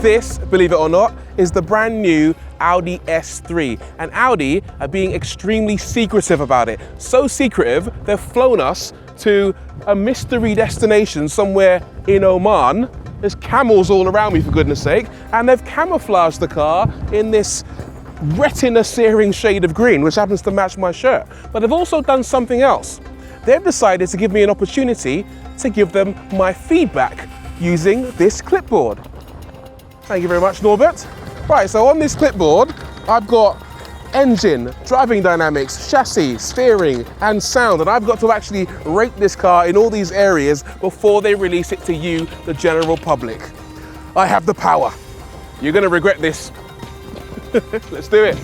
This, believe it or not, is the brand new Audi S3. And Audi are being extremely secretive about it. So secretive, they've flown us to a mystery destination somewhere in Oman. There's camels all around me, for goodness sake. And they've camouflaged the car in this retina-searing shade of green, which happens to match my shirt. But they've also done something else. They've decided to give me an opportunity to give them my feedback using this clipboard. Thank you very much, Norbert. Right, so on this clipboard, I've got engine, driving dynamics, chassis, steering, and sound. And I've got to actually rate this car in all these areas before they release it to you, the general public. I have the power. You're gonna regret this. Let's do it.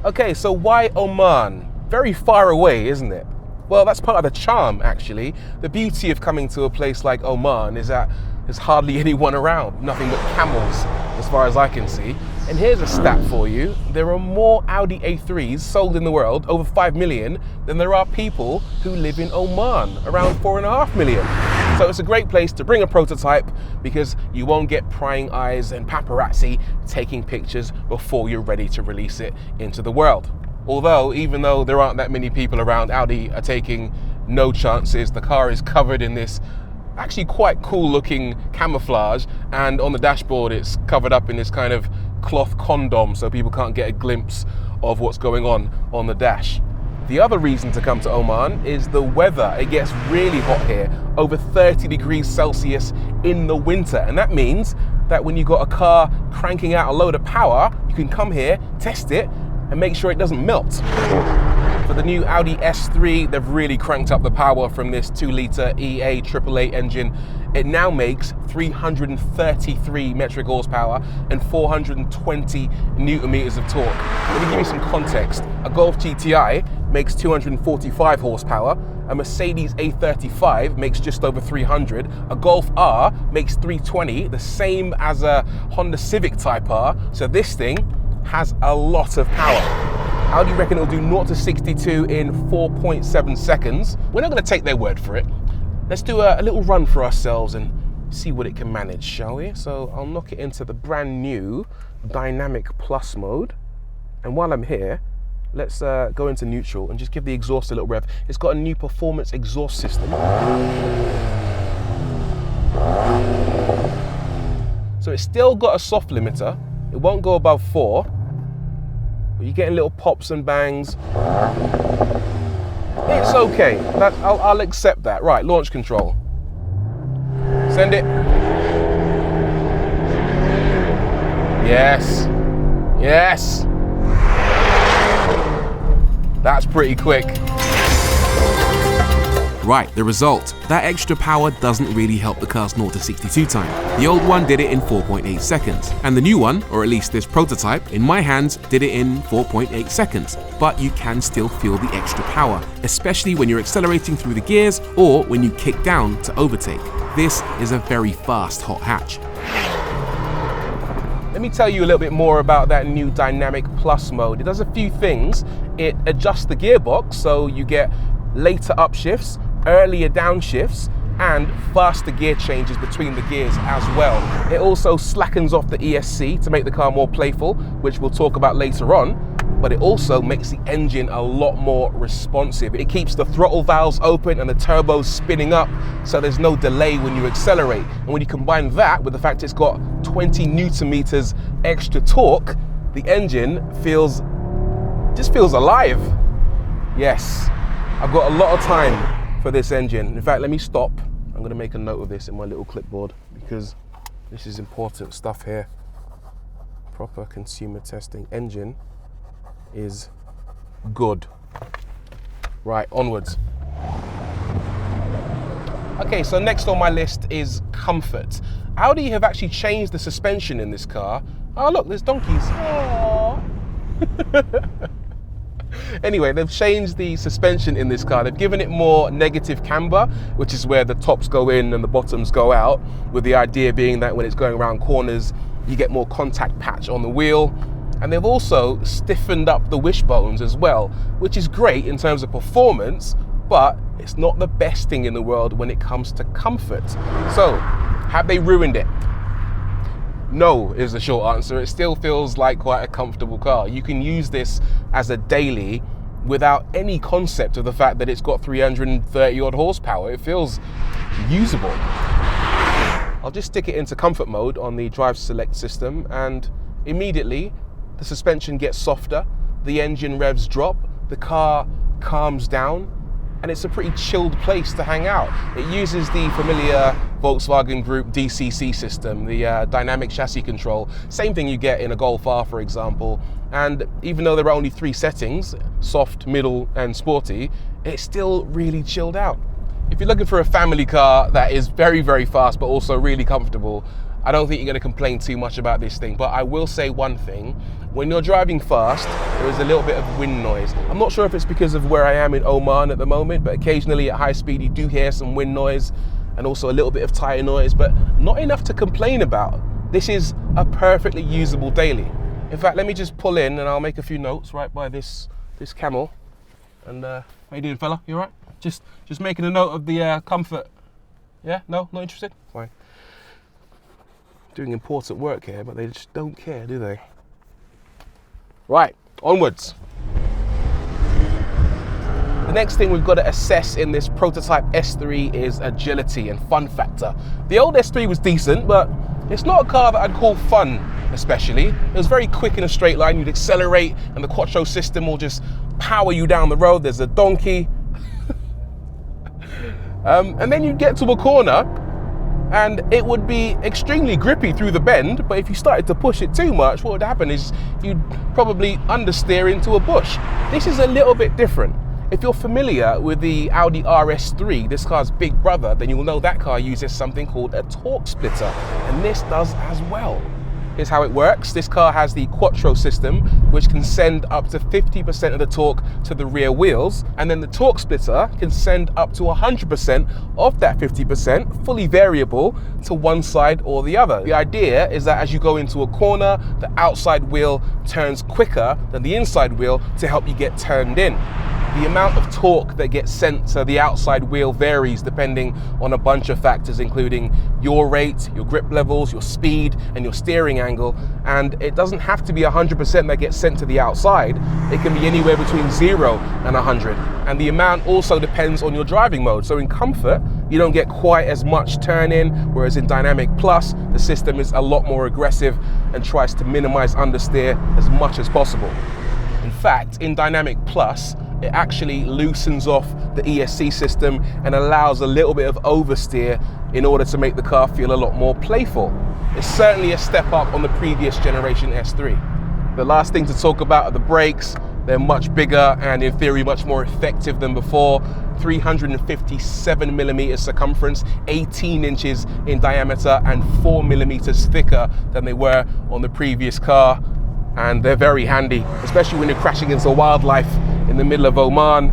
Okay, so why Oman? Very far away, isn't it? Well, that's part of the charm, actually. The beauty of coming to a place like Oman is that there's hardly anyone around, nothing but camels, as far as I can see. And here's a stat for you. There are more Audi A3s sold in the world, over 5 million, than there are people who live in Oman, around 4.5 million. So it's a great place to bring a prototype because you won't get prying eyes and paparazzi taking pictures before you're ready to release it into the world. Although, even though there aren't that many people around, Audi are taking no chances. The car is covered in this actually quite cool looking camouflage, and on the dashboard it's covered up in this kind of cloth condom so people can't get a glimpse of what's going on the dash. The other reason to come to Oman is the weather. It gets really hot here, over 30 degrees Celsius in the winter, and that means that when you've got a car cranking out a load of power, you can come here, test it, and make sure it doesn't melt. For the new Audi S3, they've really cranked up the power from this 2-litre EA 888 engine. It now makes 333 metric horsepower and 420 newton meters of torque. Let me give you some context. A Golf GTI makes 245 horsepower, a Mercedes A35 makes just over 300, a Golf R makes 320, the same as a Honda Civic Type R, so this thing has a lot of power. Audi reckon it'll do 0 to 62 in 4.7 seconds. We're not going to take their word for it. Let's do a little run for ourselves and see what it can manage, shall we? So I'll knock it into the brand new Dynamic Plus mode. And while I'm here, let's go into neutral and just give the exhaust a little rev. It's got a new performance exhaust system. So it's still got a soft limiter. It won't go above 4. But you're getting little pops and bangs. It's okay. I'll accept that. Right, launch control. Send it. Yes. Yes. That's pretty quick. Right, the result. That extra power doesn't really help the car's 0 to 62 time. The old one did it in 4.8 seconds. And the new one, or at least this prototype, in my hands, did it in 4.8 seconds. But you can still feel the extra power, especially when you're accelerating through the gears or when you kick down to overtake. This is a very fast hot hatch. Let me tell you a little bit more about that new Dynamic Plus mode. It does a few things. It adjusts the gearbox so you get later upshifts, earlier downshifts, and faster gear changes between the gears as well. It also slackens off the ESC to make the car more playful, which we'll talk about later on, but it also makes the engine a lot more responsive. It keeps the throttle valves open and the turbos spinning up, so there's no delay when you accelerate. And when you combine that with the fact it's got 20 newton meters extra torque, the engine just feels alive. Yes, I've got a lot of time for this engine. In fact, let me stop. I'm going to make a note of this in my little clipboard because this is important stuff here. Proper consumer testing. Engine is good. Right, onwards. Okay, so next on my list is comfort. Audi have actually changed the suspension in this car. Oh look, there's donkeys. Aww. Anyway, they've changed the suspension in this car. They've given it more negative camber, which is where the tops go in and the bottoms go out, with the idea being that when it's going around corners, you get more contact patch on the wheel. And they've also stiffened up the wishbones as well, which is great in terms of performance, but it's not the best thing in the world when it comes to comfort. So, have they ruined it? No is the short answer. It still feels like quite a comfortable car. You can use this as a daily without any concept of the fact that it's got 330 odd horsepower. It feels usable. I'll just stick it into comfort mode on the drive select system, and immediately the suspension gets softer, the engine revs drop, the car calms down, and it's a pretty chilled place to hang out. It uses the familiar Volkswagen Group DCC system, the dynamic chassis control, same thing you get in a Golf R, for example. And even though there are only 3 settings, soft, middle, and sporty, it's still really chilled out. If you're looking for a family car that is very, very fast, but also really comfortable, I don't think you're gonna complain too much about this thing. But I will say one thing, when you're driving fast, there is a little bit of wind noise. I'm not sure if it's because of where I am in Oman at the moment, but occasionally at high speed you do hear some wind noise and also a little bit of tire noise, but not enough to complain about. This is a perfectly usable daily. In fact, let me just pull in and I'll make a few notes right by this camel. And how you doing, fella? You all right? Just making a note of the comfort. Yeah? No? Not interested? Fine. Doing important work here, but they just don't care, do they? Right, onwards. The next thing we've got to assess in this prototype S3 is agility and fun factor. The old S3 was decent, but it's not a car that I'd call fun, especially. It was very quick in a straight line. You'd accelerate and the quattro system will just power you down the road. There's a donkey. And then you'd get to a corner and it would be extremely grippy through the bend, but if you started to push it too much, what would happen is you'd probably understeer into a bush. This is a little bit different. If you're familiar with the Audi S3, this car's big brother, then you'll know that car uses something called a torque splitter, and this does as well. Here's how it works. This car has the quattro system, which can send up to 50% of the torque to the rear wheels, and then the torque splitter can send up to 100% of that 50%, fully variable, to one side or the other. The idea is that as you go into a corner, the outside wheel turns quicker than the inside wheel to help you get turned in. The amount of torque that gets sent to the outside wheel varies depending on a bunch of factors, including your rate, your grip levels, your speed, and your steering angle. And it doesn't have to be 100% that gets sent to the outside. It can be anywhere between 0 and 100. And the amount also depends on your driving mode. So in comfort, you don't get quite as much turn in, whereas in Dynamic Plus, the system is a lot more aggressive and tries to minimize understeer as much as possible. In fact, in Dynamic Plus, it actually loosens off the ESC system and allows a little bit of oversteer in order to make the car feel a lot more playful. It's certainly a step up on the previous generation S3. The last thing to talk about are the brakes. They're much bigger and in theory much more effective than before. 357 millimeters circumference, 18 inches in diameter, and 4 millimeters thicker than they were on the previous car. And they're very handy, especially when you're crashing into wildlife in the middle of Oman.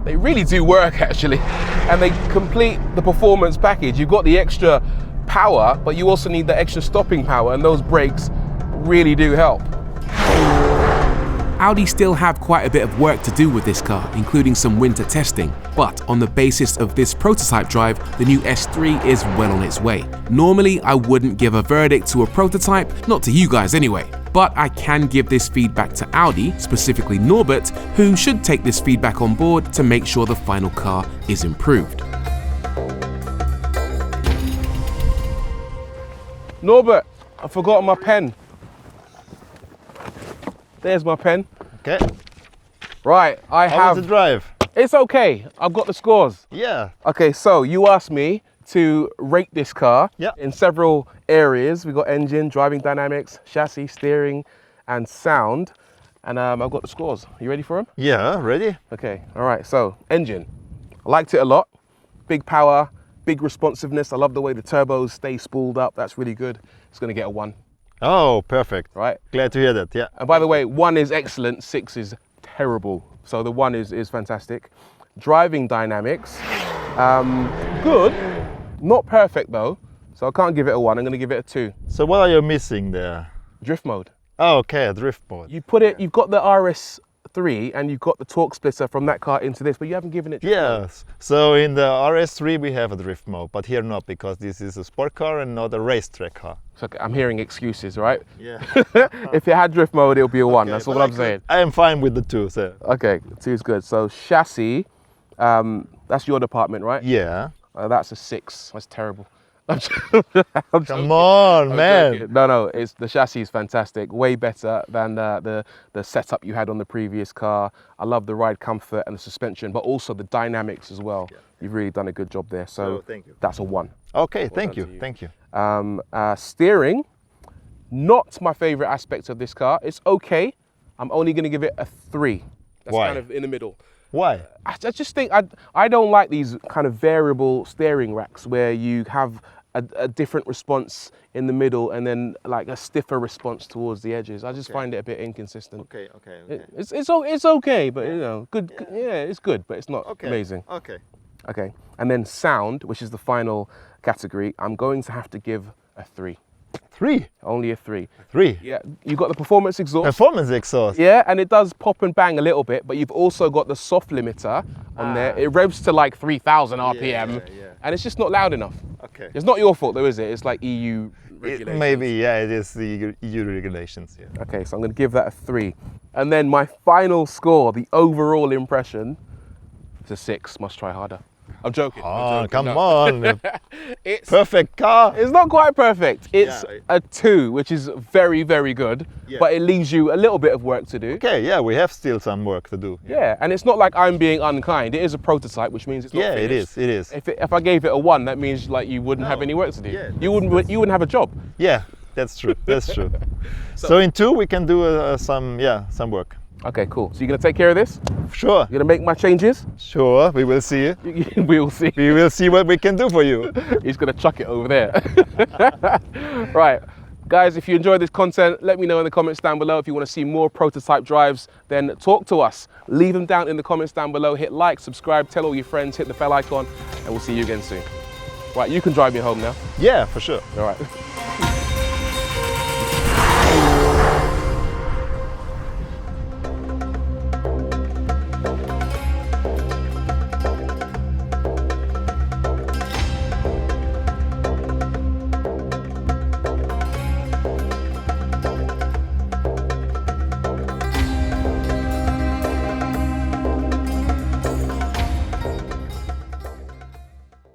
They really do work, actually. And they complete the performance package. You've got the extra power, but you also need the extra stopping power, and those brakes really do help. Audi still have quite a bit of work to do with this car, including some winter testing, but on the basis of this prototype drive, the new S3 is well on its way. Normally, I wouldn't give a verdict to a prototype, not to you guys anyway, but I can give this feedback to Audi, specifically Norbert, who should take this feedback on board to make sure the final car is improved. Norbert, I forgot my pen. There's my pen. Okay. Right, How was the drive? It's okay. I've got the scores. Yeah. Okay, so you asked me to rate this car in several areas. We got engine, driving dynamics, chassis, steering, and sound. And I've got the scores. You ready for them? Yeah, ready? Okay, all right. So engine, I liked it a lot. Big power, big responsiveness. I love the way the turbos stay spooled up. That's really good. It's going to get a 1. Oh, perfect. Right. Glad to hear that, yeah. And by the way, 1 is excellent, 6 is terrible. So the 1 is fantastic. Driving dynamics, good, not perfect though. So I can't give it a 1, I'm gonna give it a 2. So what are you missing there? Drift mode. Oh, okay, drift mode. You put it, you've got the RS3 and you've got the torque splitter from that car into this, but you haven't given it. Yes, so in the RS3 we have a drift mode, but here not, because this is a sport car and not a racetrack car. So I'm hearing excuses, right? Yeah. If it had drift mode, it'll be a 1. That's all I'm saying. I am fine with the 2, so. Okay, 2 is good. So chassis, that's your department, right? Yeah. That's a 6. That's terrible. Come on, man. Joking. No, it's the chassis is fantastic. Way better than the setup you had on the previous car. I love the ride comfort and the suspension, but also the dynamics as well. Yeah. You've really done a good job there. So thank you. That's a 1. Okay, thank you. Thank you. Steering, not my favorite aspect of this car. It's okay. I'm only going to give it a 3. That's Why? kind of in the middle. Why? I just think I don't like these kind of variable steering racks where you have a different response in the middle and then like a stiffer response towards the edges. I just find it a bit inconsistent. Okay. It's okay, but you know, good. Yeah, it's good, but it's not amazing. Okay. And then sound, which is the final category, I'm going to have to give a 3. 3? Only a 3. 3? Yeah, you've got the performance exhaust. Performance exhaust. Yeah, and it does pop and bang a little bit, but you've also got the soft limiter on there. It revs to like 3,000 RPM, and it's just not loud enough. Okay. It's not your fault though, is it? It's like EU regulations. Maybe, yeah, it is the EU regulations. Yeah. Okay, so I'm going to give that a 3. And then my final score, the overall impression, is a 6. Must try harder. I'm joking. Oh, come on. It's perfect car. It's not quite perfect. It's a 2, which is very, very good, but it leaves you a little bit of work to do. Okay, yeah, we have still some work to do. Yeah, and it's not like I'm being unkind. It is a prototype, which means it's not finished. It is. If I gave it a 1, that means like you wouldn't have any work to do. Yeah, you wouldn't have a job. Yeah, that's true. That's true. So in 2 we can do some work. Okay, cool. So you're gonna take care of this? Sure. You're gonna make my changes? Sure, we will see. We will see. We will see what we can do for you. He's gonna chuck it over there. Right, guys, if you enjoyed this content, let me know in the comments down below. If you want to see more prototype drives, then talk to us. Leave them down in the comments down below. Hit like, subscribe, tell all your friends, hit the bell icon, and we'll see you again soon. Right, you can drive me home now. Yeah, for sure. All right.